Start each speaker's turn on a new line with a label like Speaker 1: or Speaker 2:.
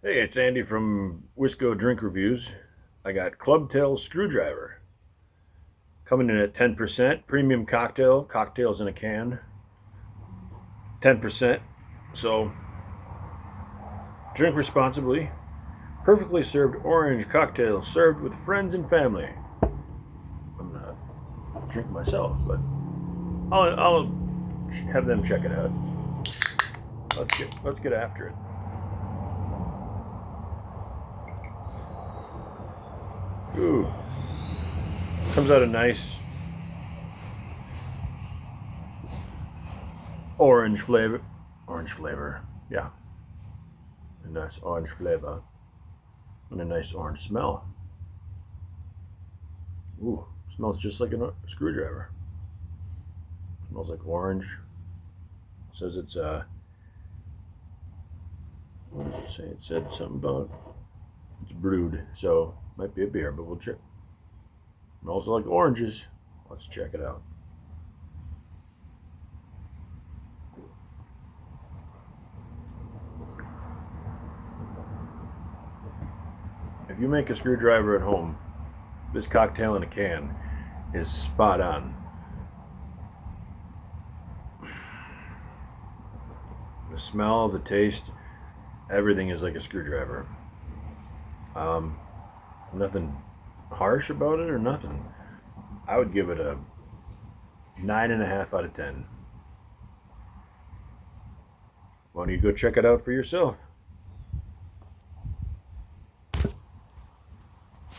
Speaker 1: Hey, it's Andy from Wisco Drink Reviews. I got Clubtails Screwdriver coming in at 10%. Premium cocktails in a can. 10%. So drink responsibly. Perfectly served orange cocktail served with friends and family. I'm not drinking myself, but I'll have them check it out. Let's get after it. Ooh, comes out a nice orange flavor. Orange flavor, yeah. A nice orange flavor and a nice orange smell. Ooh, smells just like a screwdriver. Smells like orange. It says it's what does it say? It said something about it's brewed, so might be a beer, but we'll check. Smells like oranges. Let's check it out. If you make a screwdriver at home, this cocktail in a can is spot on. The smell, the taste, everything is like a screwdriver. Nothing harsh about it or nothing. I would give it a 9.5 out of 10. Why don't you go check it out for yourself?